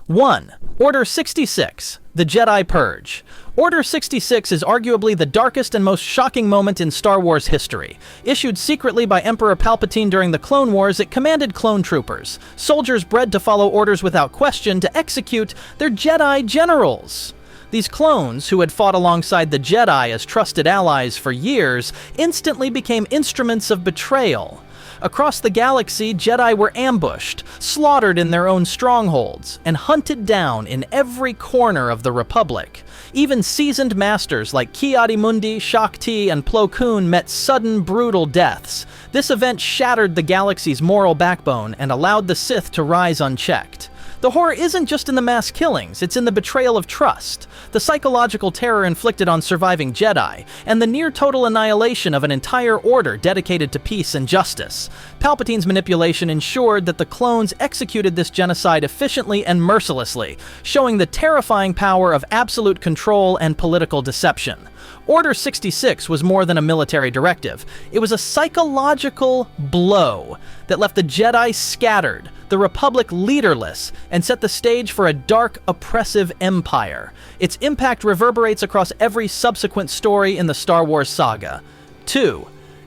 1. Order 66, the Jedi Purge. Order 66 is arguably the darkest and most shocking moment in Star Wars history. Issued secretly by Emperor Palpatine during the Clone Wars, it commanded clone troopers, soldiers bred to follow orders without question, to execute their Jedi generals. These clones, who had fought alongside the Jedi as trusted allies for years, instantly became instruments of betrayal. Across the galaxy, Jedi were ambushed, slaughtered in their own strongholds, and hunted down in every corner of the Republic. Even seasoned masters like Ki-Adi-Mundi, Shaak Ti, and Plo Koon met sudden, brutal deaths. This event shattered the galaxy's moral backbone and allowed the Sith to rise unchecked. The horror isn't just in the mass killings, it's in the betrayal of trust, the psychological terror inflicted on surviving Jedi, and the near-total annihilation of an entire order dedicated to peace and justice. Palpatine's manipulation ensured that the clones executed this genocide efficiently and mercilessly, showing the terrifying power of absolute control and political deception. Order 66 was more than a military directive. It was a psychological blow that left the Jedi scattered, the Republic leaderless, and set the stage for a dark, oppressive empire. Its impact reverberates across every subsequent story in the Star Wars saga. 2.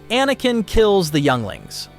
Anakin kills the younglings.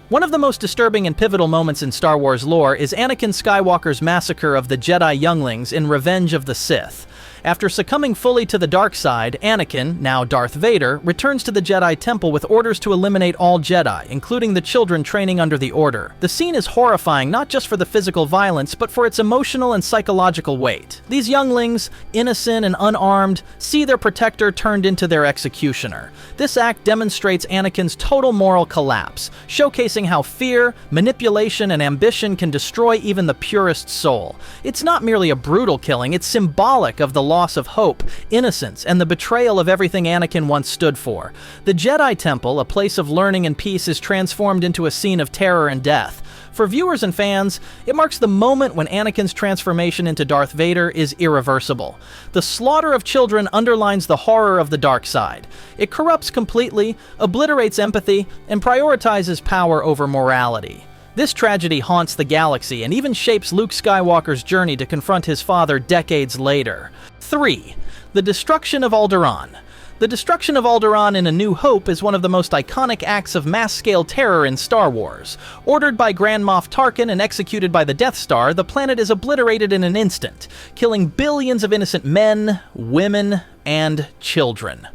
One of the most disturbing and pivotal moments in Star Wars lore is Anakin Skywalker's massacre of the Jedi younglings in Revenge of the Sith. After succumbing fully to the dark side, Anakin, now Darth Vader, returns to the Jedi Temple with orders to eliminate all Jedi, including the children training under the Order. The scene is horrifying not just for the physical violence, but for its emotional and psychological weight. These younglings, innocent and unarmed, see their protector turned into their executioner. This act demonstrates Anakin's total moral collapse, showcasing how fear, manipulation, and ambition can destroy even the purest soul. It's not merely a brutal killing, it's symbolic of the loss of hope, innocence, and the betrayal of everything Anakin once stood for. The Jedi Temple, a place of learning and peace, is transformed into a scene of terror and death. For viewers and fans, it marks the moment when Anakin's transformation into Darth Vader is irreversible. The slaughter of children underlines the horror of the dark side. It corrupts completely, obliterates empathy, and prioritizes power over morality. This tragedy haunts the galaxy and even shapes Luke Skywalker's journey to confront his father decades later. 3. The destruction of Alderaan. The destruction of Alderaan in A New Hope is one of the most iconic acts of mass-scale terror in Star Wars. Ordered by Grand Moff Tarkin and executed by the Death Star, the planet is obliterated in an instant, killing billions of innocent men, women, and children.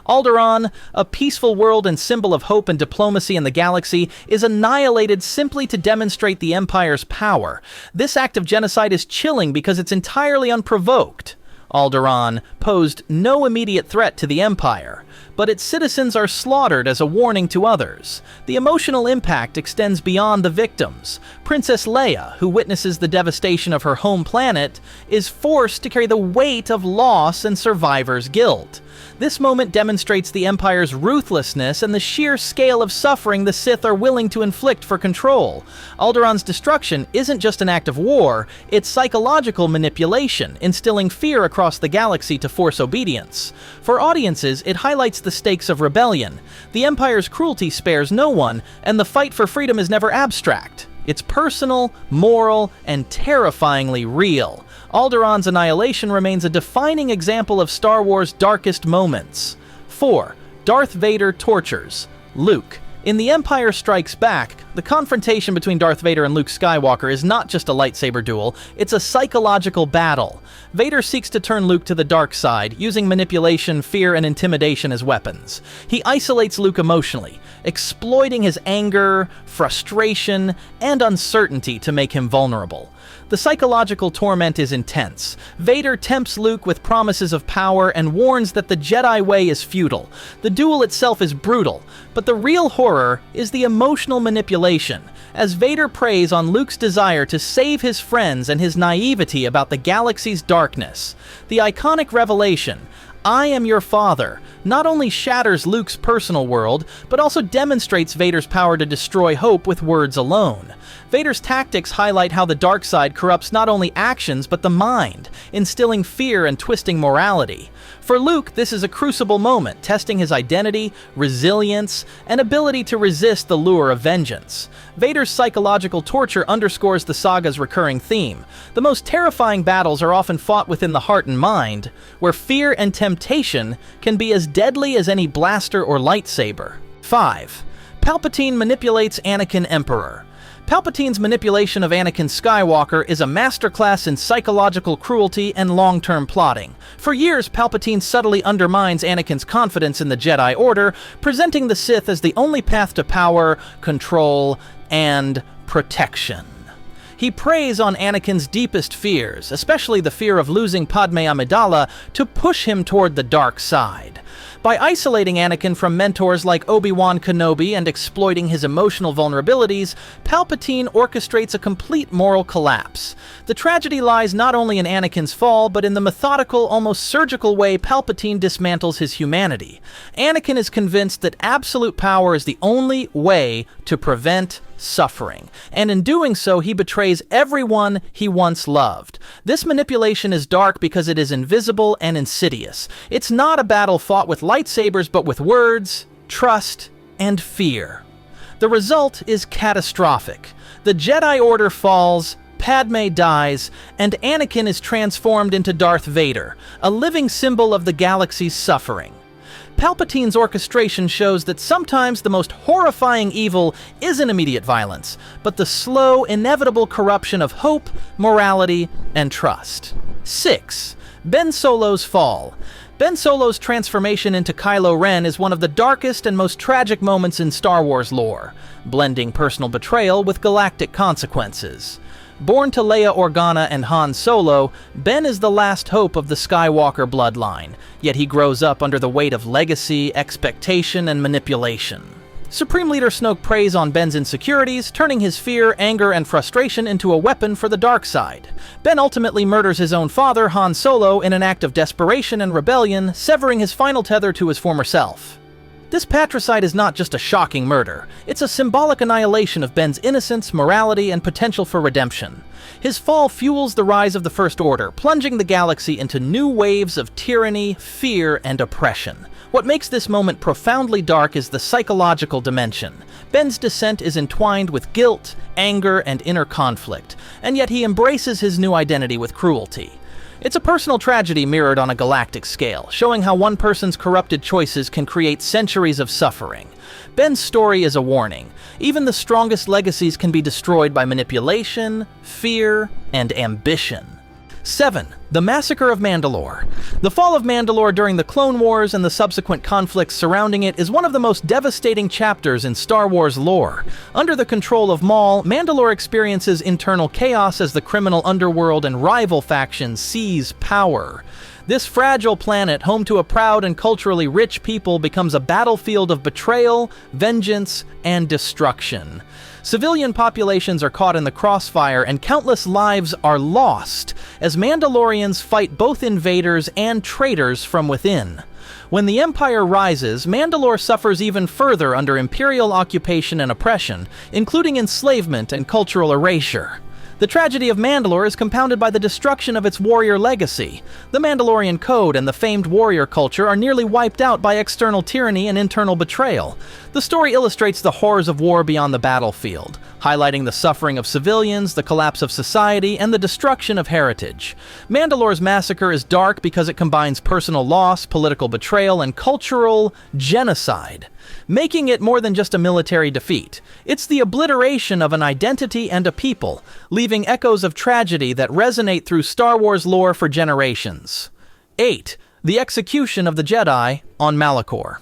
Alderaan, a peaceful world and symbol of hope and diplomacy in the galaxy, is annihilated simply to demonstrate the Empire's power. This act of genocide is chilling because it's entirely unprovoked. Alderaan posed no immediate threat to the Empire, but its citizens are slaughtered as a warning to others. The emotional impact extends beyond the victims. Princess Leia, who witnesses the devastation of her home planet, is forced to carry the weight of loss and survivor's guilt. This moment demonstrates the Empire's ruthlessness and the sheer scale of suffering the Sith are willing to inflict for control. Alderaan's destruction isn't just an act of war, it's psychological manipulation, instilling fear across the galaxy to force obedience. For audiences, it highlights the stakes of rebellion. The Empire's cruelty spares no one, and the fight for freedom is never abstract. It's personal, moral, and terrifyingly real. Alderaan's annihilation remains a defining example of Star Wars' darkest moments. 4. Darth Vader tortures Luke. In The Empire Strikes Back, the confrontation between Darth Vader and Luke Skywalker is not just a lightsaber duel, it's a psychological battle. Vader seeks to turn Luke to the dark side, using manipulation, fear, and intimidation as weapons. He isolates Luke emotionally, exploiting his anger, frustration, and uncertainty to make him vulnerable. The psychological torment is intense. Vader tempts Luke with promises of power and warns that the Jedi way is futile. The duel itself is brutal, but the real horror is the emotional manipulation, as Vader preys on Luke's desire to save his friends and his naivety about the galaxy's darkness. The iconic revelation, "I am your father," not only shatters Luke's personal world, but also demonstrates Vader's power to destroy hope with words alone. Vader's tactics highlight how the dark side corrupts not only actions but the mind, instilling fear and twisting morality. For Luke, this is a crucible moment, testing his identity, resilience, and ability to resist the lure of vengeance. Vader's psychological torture underscores the saga's recurring theme. The most terrifying battles are often fought within the heart and mind, where fear and temptation can be as deadly as any blaster or lightsaber. 5. Palpatine manipulates Anakin Emperor. Palpatine's manipulation of Anakin Skywalker is a masterclass in psychological cruelty and long-term plotting. For years, Palpatine subtly undermines Anakin's confidence in the Jedi Order, presenting the Sith as the only path to power, control, and protection. He preys on Anakin's deepest fears, especially the fear of losing Padme Amidala, to push him toward the dark side. By isolating Anakin from mentors like Obi-Wan Kenobi and exploiting his emotional vulnerabilities, Palpatine orchestrates a complete moral collapse. The tragedy lies not only in Anakin's fall, but in the methodical, almost surgical way Palpatine dismantles his humanity. Anakin is convinced that absolute power is the only way to prevent suffering, and in doing so, he betrays everyone he once loved. This manipulation is dark because it is invisible and insidious. It's not a battle fought with lightsabers, but with words, trust, and fear. The result is catastrophic. The Jedi Order falls, Padme dies, and Anakin is transformed into Darth Vader, a living symbol of the galaxy's suffering. Palpatine's orchestration shows that sometimes the most horrifying evil isn't immediate violence, but the slow, inevitable corruption of hope, morality, and trust. 6. Ben Solo's fall. Ben Solo's transformation into Kylo Ren is one of the darkest and most tragic moments in Star Wars lore, blending personal betrayal with galactic consequences. Born to Leia Organa and Han Solo, Ben is the last hope of the Skywalker bloodline, yet he grows up under the weight of legacy, expectation, and manipulation. Supreme Leader Snoke preys on Ben's insecurities, turning his fear, anger, and frustration into a weapon for the dark side. Ben ultimately murders his own father, Han Solo, in an act of desperation and rebellion, severing his final tether to his former self. This patricide is not just a shocking murder, it's a symbolic annihilation of Ben's innocence, morality, and potential for redemption. His fall fuels the rise of the First Order, plunging the galaxy into new waves of tyranny, fear, and oppression. What makes this moment profoundly dark is the psychological dimension. Ben's descent is entwined with guilt, anger, and inner conflict, and yet he embraces his new identity with cruelty. It's a personal tragedy mirrored on a galactic scale, showing how one person's corrupted choices can create centuries of suffering. Ben's story is a warning. Even the strongest legacies can be destroyed by manipulation, fear, and ambition. 7. The Massacre of Mandalore. The fall of Mandalore during the Clone Wars and the subsequent conflicts surrounding it is one of the most devastating chapters in Star Wars lore. Under the control of Maul, Mandalore experiences internal chaos as the criminal underworld and rival factions seize power. This fragile planet, home to a proud and culturally rich people, becomes a battlefield of betrayal, vengeance, and destruction. Civilian populations are caught in the crossfire and countless lives are lost as Mandalorians fight both invaders and traitors from within. When the Empire rises, Mandalore suffers even further under Imperial occupation and oppression, including enslavement and cultural erasure. The tragedy of Mandalore is compounded by the destruction of its warrior legacy. The Mandalorian code and the famed warrior culture are nearly wiped out by external tyranny and internal betrayal. The story illustrates the horrors of war beyond the battlefield, highlighting the suffering of civilians, the collapse of society, and the destruction of heritage. Mandalore's massacre is dark because it combines personal loss, political betrayal, and cultural genocide, making it more than just a military defeat. It's the obliteration of an identity and a people, leaving echoes of tragedy that resonate through Star Wars lore for generations. 8. The Execution of the Jedi on Malachor.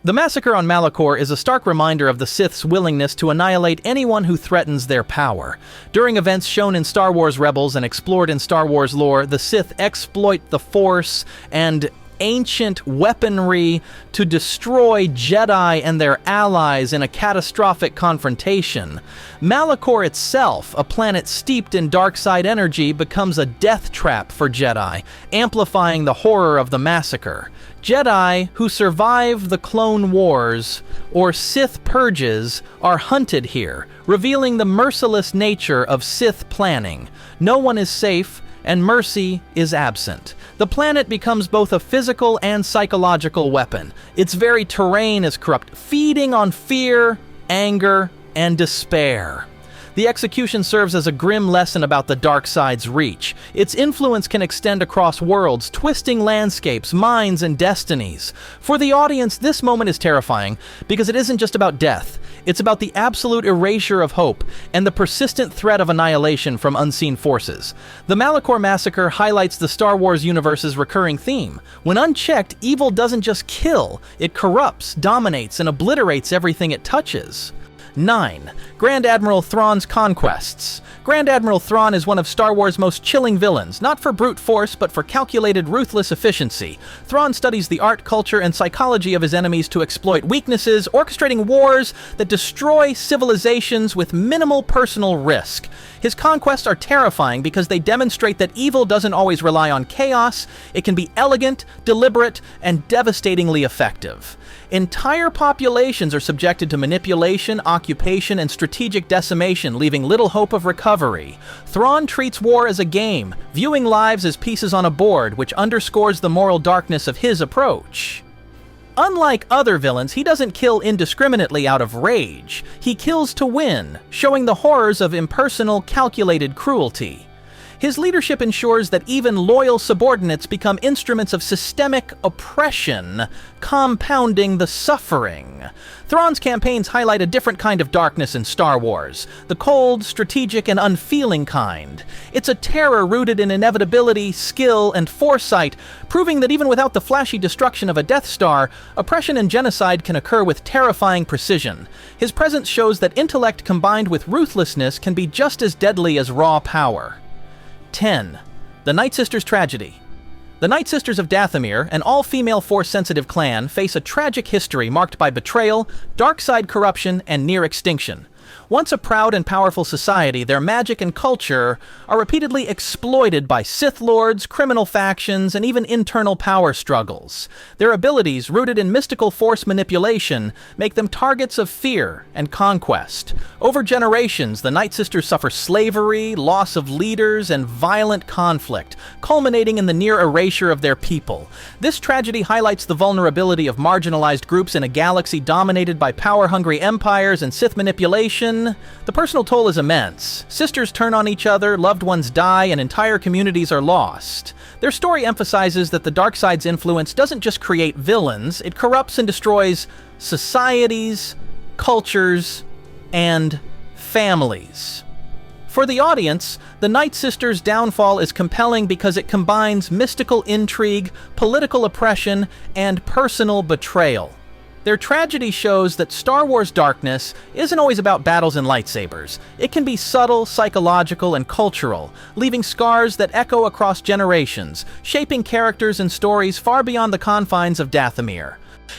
The Massacre on Malachor is a stark reminder of the Sith's willingness to annihilate anyone who threatens their power. During events shown in Star Wars Rebels and explored in Star Wars lore, the Sith exploit the Force and ancient weaponry to destroy Jedi and their allies in a catastrophic confrontation, Malachor itself, a planet steeped in dark side energy, becomes a death trap for Jedi, amplifying the horror of the Massacre. Jedi who survive the Clone Wars or Sith purges are hunted here, revealing the merciless nature of Sith planning. No one is safe, and mercy is absent. The planet becomes both a physical and psychological weapon. Its very terrain is corrupt, feeding on fear, anger, and despair. The execution serves as a grim lesson about the dark side's reach. Its influence can extend across worlds, twisting landscapes, minds, and destinies. For the audience, this moment is terrifying because it isn't just about death. It's about the absolute erasure of hope and the persistent threat of annihilation from unseen forces. The Malachor Massacre highlights the Star Wars universe's recurring theme. When unchecked, evil doesn't just kill, it corrupts, dominates, and obliterates everything it touches. 9. Grand Admiral Thrawn's Conquests. Grand Admiral Thrawn is one of Star Wars' most chilling villains, not for brute force, but for calculated, ruthless efficiency. Thrawn studies the art, culture, and psychology of his enemies to exploit weaknesses, orchestrating wars that destroy civilizations with minimal personal risk. His conquests are terrifying because they demonstrate that evil doesn't always rely on chaos. It can be elegant, deliberate, and devastatingly effective. Entire populations are subjected to manipulation, occupation, and strategic decimation, leaving little hope of recovery. Thrawn treats war as a game, viewing lives as pieces on a board, which underscores the moral darkness of his approach. Unlike other villains, he doesn't kill indiscriminately out of rage. He kills to win, showing the horrors of impersonal, calculated cruelty. His leadership ensures that even loyal subordinates become instruments of systemic oppression, compounding the suffering. Thrawn's campaigns highlight a different kind of darkness in Star Wars, the cold, strategic, and unfeeling kind. It's a terror rooted in inevitability, skill, and foresight, proving that even without the flashy destruction of a Death Star, oppression and genocide can occur with terrifying precision. His presence shows that intellect combined with ruthlessness can be just as deadly as raw power. 10. The Nightsisters Tragedy. The Nightsisters of Dathomir, an all-female Force-sensitive clan, face a tragic history marked by betrayal, dark side corruption, and near extinction. Once a proud and powerful society, their magic and culture are repeatedly exploited by Sith lords, criminal factions, and even internal power struggles. Their abilities, rooted in mystical Force manipulation, make them targets of fear and conquest. Over generations, the Nightsisters suffer slavery, loss of leaders, and violent conflict, culminating in the near erasure of their people. This tragedy highlights the vulnerability of marginalized groups in a galaxy dominated by power-hungry empires and Sith manipulation. The personal toll is immense. Sisters turn on each other, loved ones die, and entire communities are lost. Their story emphasizes that the dark side's influence doesn't just create villains, it corrupts and destroys societies, cultures, and families. For the audience, the Nightsisters' downfall is compelling because it combines mystical intrigue, political oppression, and personal betrayal. Their tragedy shows that Star Wars darkness isn't always about battles and lightsabers. It can be subtle, psychological, and cultural, leaving scars that echo across generations, shaping characters and stories far beyond the confines of Dathomir.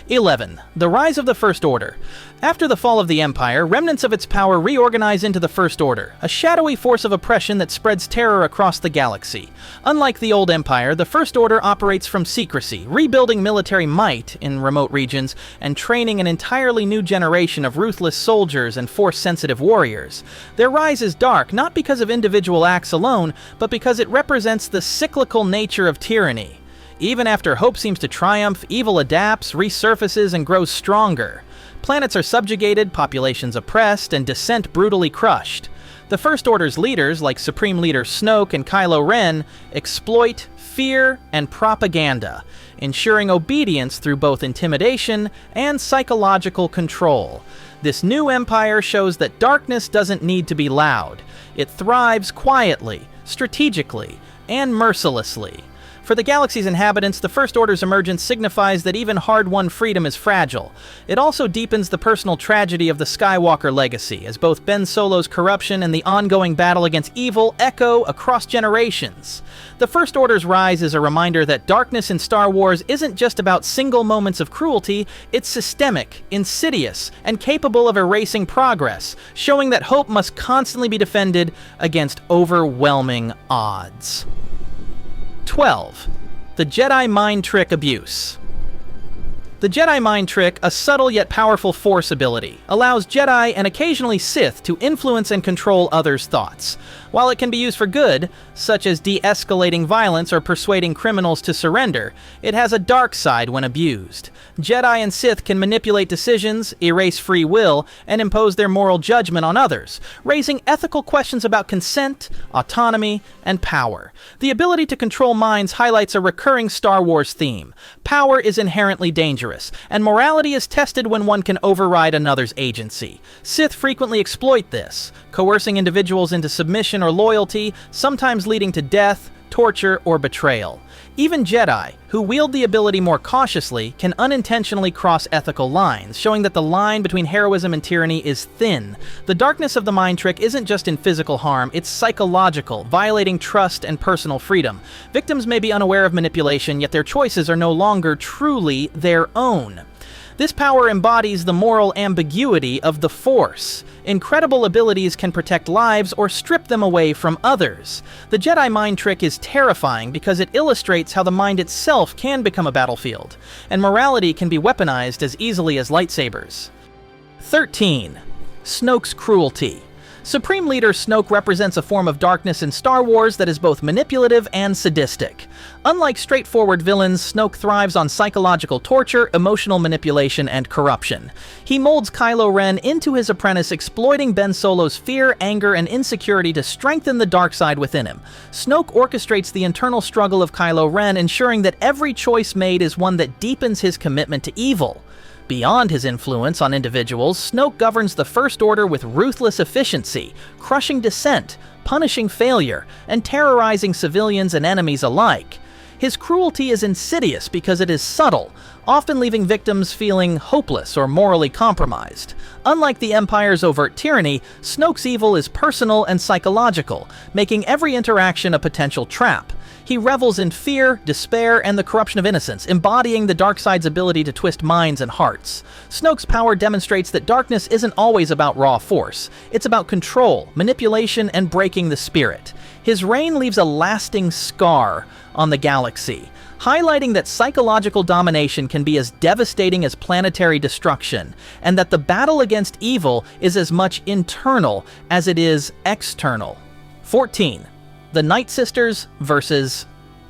11. The Rise of the First Order. After the fall of the Empire, remnants of its power reorganize into the First Order, a shadowy force of oppression that spreads terror across the galaxy. Unlike the old Empire, the First Order operates from secrecy, rebuilding military might in remote regions and training an entirely new generation of ruthless soldiers and Force-sensitive warriors. Their rise is dark, not because of individual acts alone, but because it represents the cyclical nature of tyranny. Even after hope seems to triumph, evil adapts, resurfaces, and grows stronger. Planets are subjugated, populations oppressed, and dissent brutally crushed. The First Order's leaders, like Supreme Leader Snoke and Kylo Ren, exploit fear and propaganda, ensuring obedience through both intimidation and psychological control. This new empire shows that darkness doesn't need to be loud. It thrives quietly, strategically, and mercilessly. For the galaxy's inhabitants, the First Order's emergence signifies that even hard-won freedom is fragile. It also deepens the personal tragedy of the Skywalker legacy, as both Ben Solo's corruption and the ongoing battle against evil echo across generations. The First Order's rise is a reminder that darkness in Star Wars isn't just about single moments of cruelty, it's systemic, insidious, and capable of erasing progress, showing that hope must constantly be defended against overwhelming odds. 12. The Jedi Mind Trick Abuse. The Jedi Mind Trick, a subtle yet powerful Force ability, allows Jedi and occasionally Sith to influence and control others' thoughts. While it can be used for good, such as de-escalating violence or persuading criminals to surrender, it has a dark side when abused. Jedi and Sith can manipulate decisions, erase free will, and impose their moral judgment on others, raising ethical questions about consent, autonomy, and power. The ability to control minds highlights a recurring Star Wars theme. Power is inherently dangerous, and morality is tested when one can override another's agency. Sith frequently exploit this, coercing individuals into submission or loyalty, sometimes leading to death, torture, or betrayal. Even Jedi, who wield the ability more cautiously, can unintentionally cross ethical lines, showing that the line between heroism and tyranny is thin. The darkness of the mind trick isn't just in physical harm, it's psychological, violating trust and personal freedom. Victims may be unaware of manipulation, yet their choices are no longer truly their own. This power embodies the moral ambiguity of the Force. Incredible abilities can protect lives or strip them away from others. The Jedi mind trick is terrifying because it illustrates how the mind itself can become a battlefield, and morality can be weaponized as easily as lightsabers. 13. Snoke's cruelty. Supreme Leader Snoke represents a form of darkness in Star Wars that is both manipulative and sadistic. Unlike straightforward villains, Snoke thrives on psychological torture, emotional manipulation, and corruption. He molds Kylo Ren into his apprentice, exploiting Ben Solo's fear, anger, and insecurity to strengthen the dark side within him. Snoke orchestrates the internal struggle of Kylo Ren, ensuring that every choice made is one that deepens his commitment to evil. Beyond his influence on individuals, Snoke governs the First Order with ruthless efficiency, crushing dissent, punishing failure, and terrorizing civilians and enemies alike. His cruelty is insidious because it is subtle, often leaving victims feeling hopeless or morally compromised. Unlike the Empire's overt tyranny, Snoke's evil is personal and psychological, making every interaction a potential trap. He revels in fear, despair, and the corruption of innocence, embodying the dark side's ability to twist minds and hearts. Snoke's power demonstrates that darkness isn't always about raw force. It's about control, manipulation, and breaking the spirit. His reign leaves a lasting scar on the galaxy, highlighting that psychological domination can be as devastating as planetary destruction, and that the battle against evil is as much internal as it is external. 14. The Nightsisters versus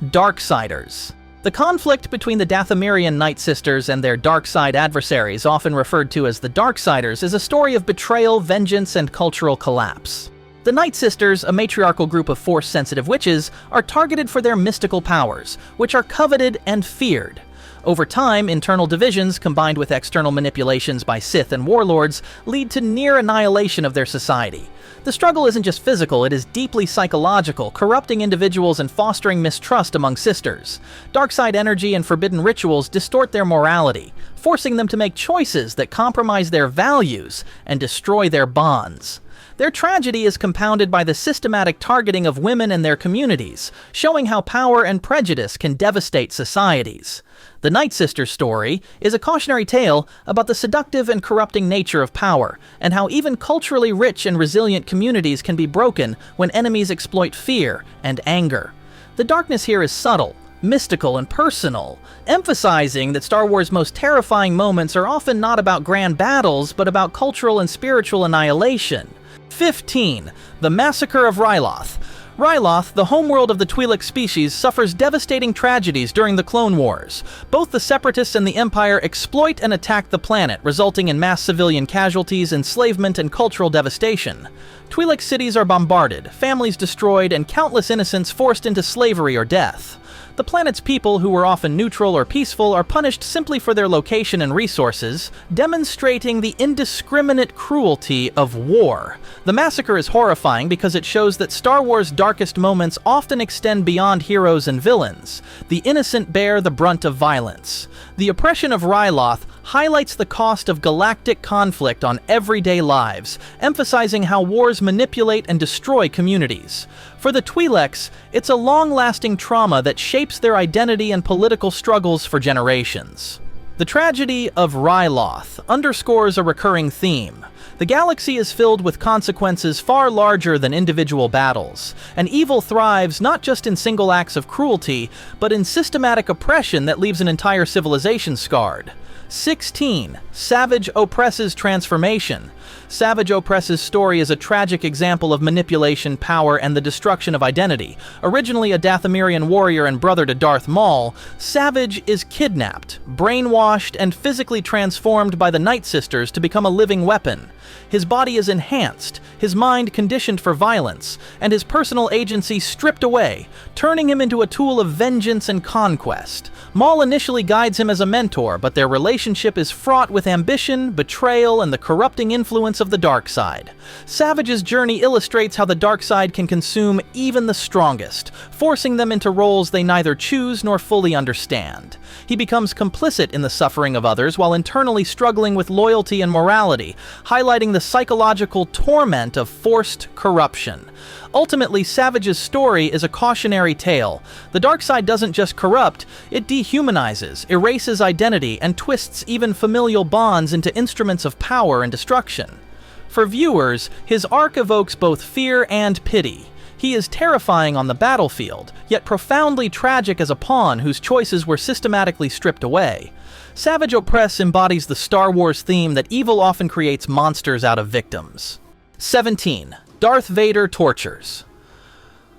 Darksiders. The conflict between the Dathomirian Nightsisters and their dark side adversaries, often referred to as the Darksiders, is a story of betrayal, vengeance, and cultural collapse. The Nightsisters, a matriarchal group of Force-sensitive witches, are targeted for their mystical powers, which are coveted and feared. Over time, internal divisions, combined with external manipulations by Sith and warlords, lead to near annihilation of their society. The struggle isn't just physical, it is deeply psychological, corrupting individuals and fostering mistrust among sisters. Darkside energy and forbidden rituals distort their morality, forcing them to make choices that compromise their values and destroy their bonds. Their tragedy is compounded by the systematic targeting of women and their communities, showing how power and prejudice can devastate societies. The Nightsisters story is a cautionary tale about the seductive and corrupting nature of power, and how even culturally rich and resilient communities can be broken when enemies exploit fear and anger. The darkness here is subtle, mystical, and personal, emphasizing that Star Wars' most terrifying moments are often not about grand battles, but about cultural and spiritual annihilation. 15. The Massacre of Ryloth. Ryloth, the homeworld of the Twi'lek species, suffers devastating tragedies during the Clone Wars. Both the Separatists and the Empire exploit and attack the planet, resulting in mass civilian casualties, enslavement, and cultural devastation. Twi'lek cities are bombarded, families destroyed, and countless innocents forced into slavery or death. The planet's people, who were often neutral or peaceful, are punished simply for their location and resources, demonstrating the indiscriminate cruelty of war. The Massacre is horrifying because it shows that Star Wars' darkest moments often extend beyond heroes and villains. The innocent bear the brunt of violence. The oppression of Ryloth highlights the cost of galactic conflict on everyday lives, emphasizing how wars manipulate and destroy communities. For the Twi'leks, it's a long-lasting trauma that shapes their identity and political struggles for generations. The tragedy of Ryloth underscores a recurring theme. The galaxy is filled with consequences far larger than individual battles, and evil thrives not just in single acts of cruelty, but in systematic oppression that leaves an entire civilization scarred. 16. Savage Opress's transformation. Savage Opress's story is a tragic example of manipulation, power, and the destruction of identity. Originally a Dathomirian warrior and brother to Darth Maul, Savage is kidnapped, brainwashed, and physically transformed by the Nightsisters to become a living weapon. His body is enhanced, his mind conditioned for violence, and his personal agency stripped away, turning him into a tool of vengeance and conquest. Maul initially guides him as a mentor, but their relationship is fraught with ambition, betrayal, and the corrupting influence of the dark side. Savage's journey illustrates how the dark side can consume even the strongest, forcing them into roles they neither choose nor fully understand. He becomes complicit in the suffering of others while internally struggling with loyalty and morality, highlighting the psychological torment of forced corruption. Ultimately, Savage's story is a cautionary tale. The dark side doesn't just corrupt, it dehumanizes, erases identity, and twists even familial bonds into instruments of power and destruction. For viewers, his arc evokes both fear and pity. He is terrifying on the battlefield, yet profoundly tragic as a pawn whose choices were systematically stripped away. Savage Opress embodies the Star Wars theme that evil often creates monsters out of victims. 17. Darth Vader tortures.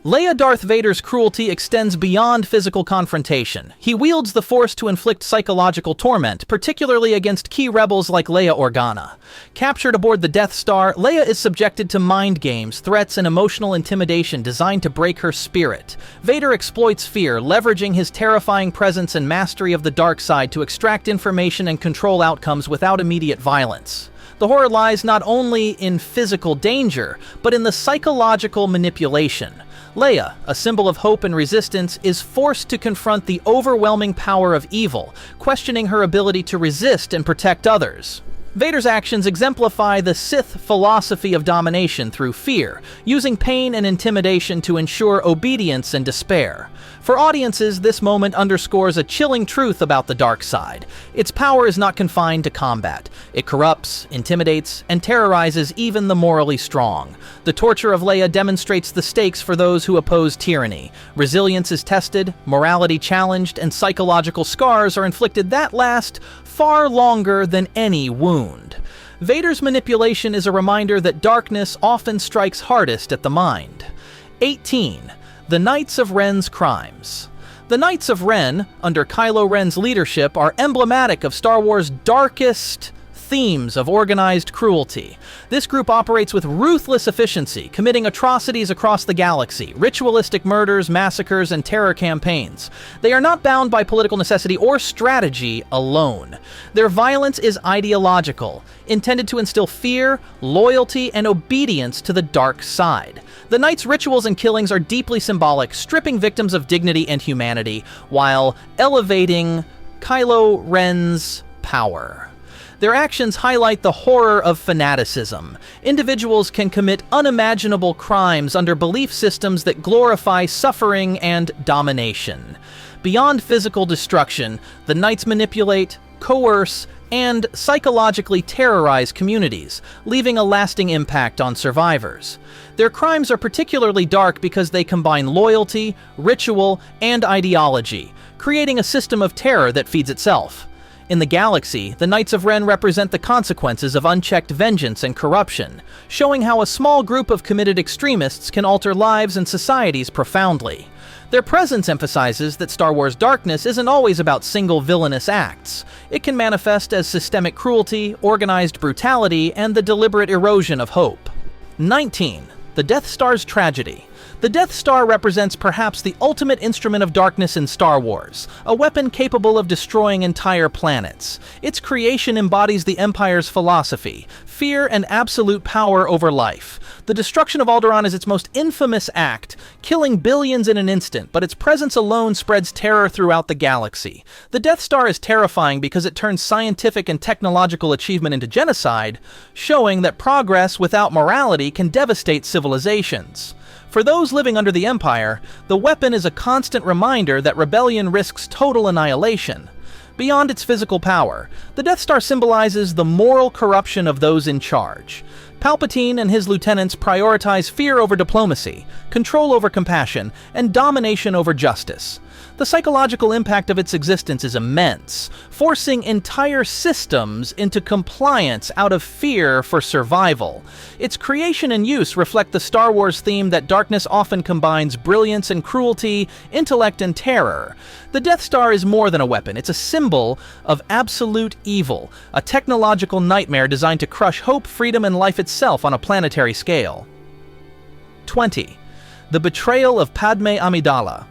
Darth Vader's cruelty extends beyond physical confrontation. He wields the Force to inflict psychological torment, particularly against key rebels like Leia Organa. Captured aboard the Death Star, Leia is subjected to mind games, threats, and emotional intimidation designed to break her spirit. Vader exploits fear, leveraging his terrifying presence and mastery of the dark side to extract information and control outcomes without immediate violence. The horror lies not only in physical danger, but in the psychological manipulation. Leia, a symbol of hope and resistance, is forced to confront the overwhelming power of evil, questioning her ability to resist and protect others. Vader's actions exemplify the Sith philosophy of domination through fear, using pain and intimidation to ensure obedience and despair. For audiences, this moment underscores a chilling truth about the dark side. Its power is not confined to combat. It corrupts, intimidates, and terrorizes even the morally strong. The torture of Leia demonstrates the stakes for those who oppose tyranny. Resilience is tested, morality challenged, and psychological scars are inflicted that last far longer than any wound. Vader's manipulation is a reminder that darkness often strikes hardest at the mind. 18. The Knights of Ren's crimes. The Knights of Ren, under Kylo Ren's leadership, are emblematic of Star Wars' darkest themes of organized cruelty. This group operates with ruthless efficiency, committing atrocities across the galaxy, ritualistic murders, massacres, and terror campaigns. They are not bound by political necessity or strategy alone. Their violence is ideological, intended to instill fear, loyalty, and obedience to the dark side. The Knights' rituals and killings are deeply symbolic, stripping victims of dignity and humanity, while elevating Kylo Ren's power. Their actions highlight the horror of fanaticism. Individuals can commit unimaginable crimes under belief systems that glorify suffering and domination. Beyond physical destruction, the Knights manipulate, coerce, and psychologically terrorize communities, leaving a lasting impact on survivors. Their crimes are particularly dark because they combine loyalty, ritual, and ideology, creating a system of terror that feeds itself. In the galaxy, the Knights of Ren represent the consequences of unchecked vengeance and corruption, showing how a small group of committed extremists can alter lives and societies profoundly. Their presence emphasizes that Star Wars darkness isn't always about single villainous acts. It can manifest as systemic cruelty, organized brutality, and the deliberate erosion of hope. 19. The Death Star's tragedy. The Death Star represents perhaps the ultimate instrument of darkness in Star Wars, a weapon capable of destroying entire planets. Its creation embodies the Empire's philosophy, fear and absolute power over life. The destruction of Alderaan is its most infamous act, killing billions in an instant, but its presence alone spreads terror throughout the galaxy. The Death Star is terrifying because it turns scientific and technological achievement into genocide, showing that progress without morality can devastate civilizations. For those living under the Empire, the weapon is a constant reminder that rebellion risks total annihilation. Beyond its physical power, the Death Star symbolizes the moral corruption of those in charge. Palpatine and his lieutenants prioritize fear over diplomacy, control over compassion, and domination over justice. The psychological impact of its existence is immense, forcing entire systems into compliance out of fear for survival. Its creation and use reflect the Star Wars theme that darkness often combines brilliance and cruelty, intellect and terror. The Death Star is more than a weapon, it's a symbol of absolute evil, a technological nightmare designed to crush hope, freedom, and life itself on a planetary scale. 20. The betrayal of Padmé Amidala.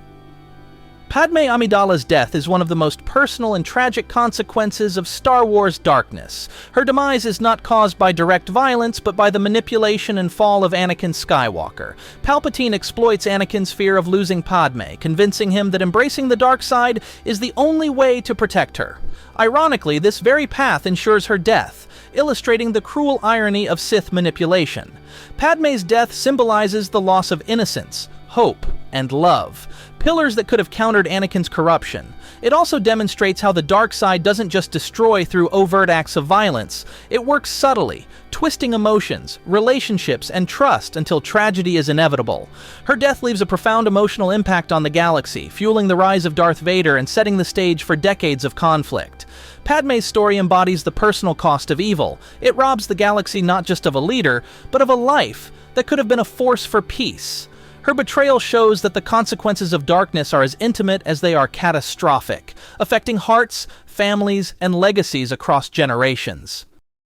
Padmé Amidala's death is one of the most personal and tragic consequences of Star Wars darkness. Her demise is not caused by direct violence, but by the manipulation and fall of Anakin Skywalker. Palpatine exploits Anakin's fear of losing Padmé, convincing him that embracing the dark side is the only way to protect her. Ironically, this very path ensures her death, illustrating the cruel irony of Sith manipulation. Padmé's death symbolizes the loss of innocence, hope, and love, pillars that could have countered Anakin's corruption. It also demonstrates how the dark side doesn't just destroy through overt acts of violence, it works subtly, twisting emotions, relationships, and trust until tragedy is inevitable. Her death leaves a profound emotional impact on the galaxy, fueling the rise of Darth Vader and setting the stage for decades of conflict. Padmé's story embodies the personal cost of evil. It robs the galaxy not just of a leader, but of a life that could have been a force for peace. Her betrayal shows that the consequences of darkness are as intimate as they are catastrophic, affecting hearts, families, and legacies across generations.